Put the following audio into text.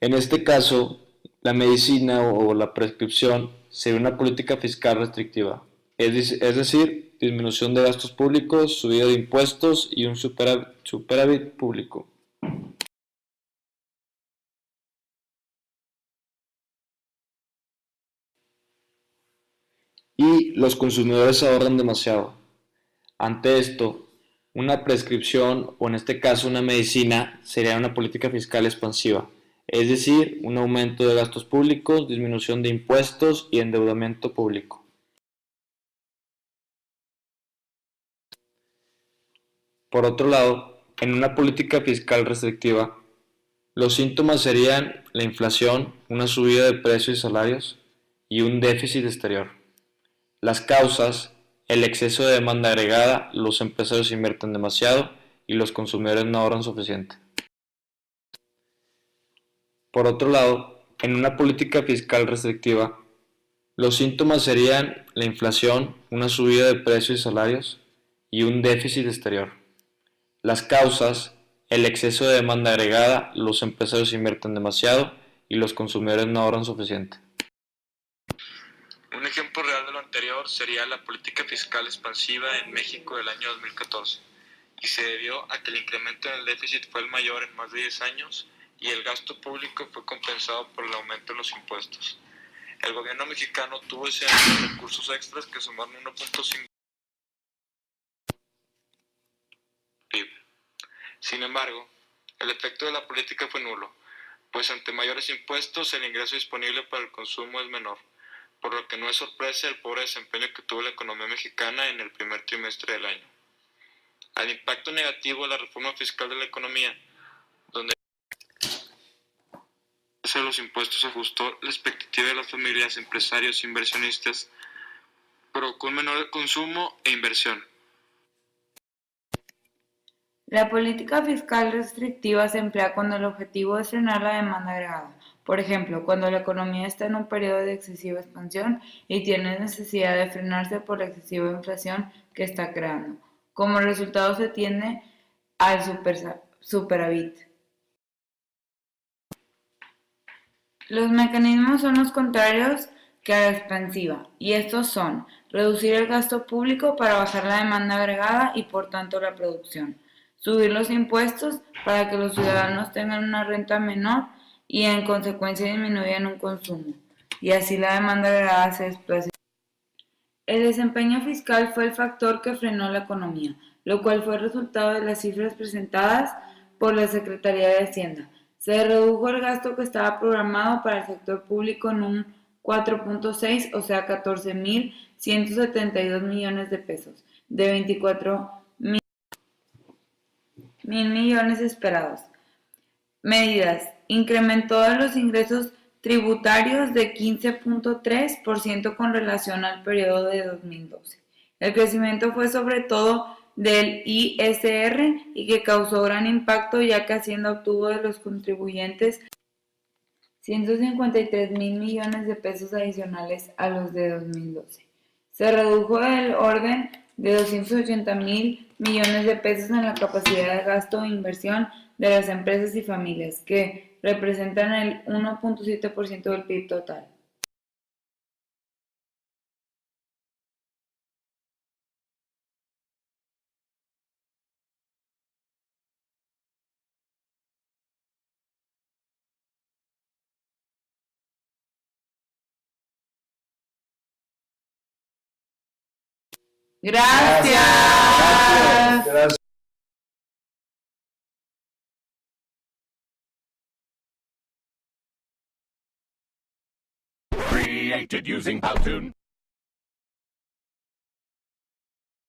En este caso, la medicina o la prescripción sería una política fiscal restrictiva, es decir, disminución de gastos públicos, subida de impuestos y un superávit público. Y los consumidores ahorran demasiado. Ante esto, una prescripción o en este caso una medicina sería una política fiscal expansiva, es decir, un aumento de gastos públicos, disminución de impuestos y endeudamiento público. Por otro lado, en una política fiscal restrictiva, los síntomas serían la inflación, una subida de precios y salarios y un déficit exterior. Las causas, el exceso de demanda agregada, los empresarios invierten demasiado y los consumidores no ahorran suficiente. Por otro lado, en una política fiscal restrictiva, los síntomas serían la inflación, una subida de precios y salarios y un déficit exterior. Las causas, el exceso de demanda agregada, los empresarios invierten demasiado y los consumidores no ahorran suficiente. Un ejemplo real de lo anterior sería la política fiscal expansiva en México del año 2014, y se debió a que el incremento en el déficit fue el mayor en más de 10 años y el gasto público fue compensado por el aumento en los impuestos. El gobierno mexicano tuvo ese año recursos extras que sumaron 1.5 PIB. Sin embargo, el efecto de la política fue nulo, pues ante mayores impuestos el ingreso disponible para el consumo es menor, por lo que no es sorpresa el pobre desempeño que tuvo la economía mexicana en el primer trimestre del año. Al impacto negativo de la reforma fiscal de la economía, donde los impuestos ajustó la expectativa de las familias, empresarios e inversionistas, provocó un menor consumo e inversión. La política fiscal restrictiva se emplea cuando el objetivo es frenar la demanda agregada. Por ejemplo, cuando la economía está en un periodo de excesiva expansión y tiene necesidad de frenarse por la excesiva inflación que está creando. Como resultado se tiende al superávit. Los mecanismos son los contrarios que a la expansiva, y estos son reducir el gasto público para bajar la demanda agregada y por tanto la producción, subir los impuestos para que los ciudadanos tengan una renta menor y en consecuencia disminuyan un consumo, y así la demanda agregada se desplace. El desempeño fiscal fue el factor que frenó la economía, lo cual fue resultado de las cifras presentadas por la Secretaría de Hacienda. Se redujo el gasto que estaba programado para el sector público en un 4.6, o sea 14.172 millones de pesos, de 24.000 millones esperados. Medidas. Incrementó los ingresos tributarios de 15.3% con relación al periodo de 2012. El crecimiento fue sobre todo del ISR y que causó gran impacto ya que Hacienda obtuvo de los contribuyentes 153.000 millones de pesos adicionales a los de 2012. Se redujo del orden de 280.000 millones de pesos en la capacidad de gasto e inversión de las empresas y familias, que representan el 1.7% del PIB total. Gracias. Gracias. Created using Powtoon.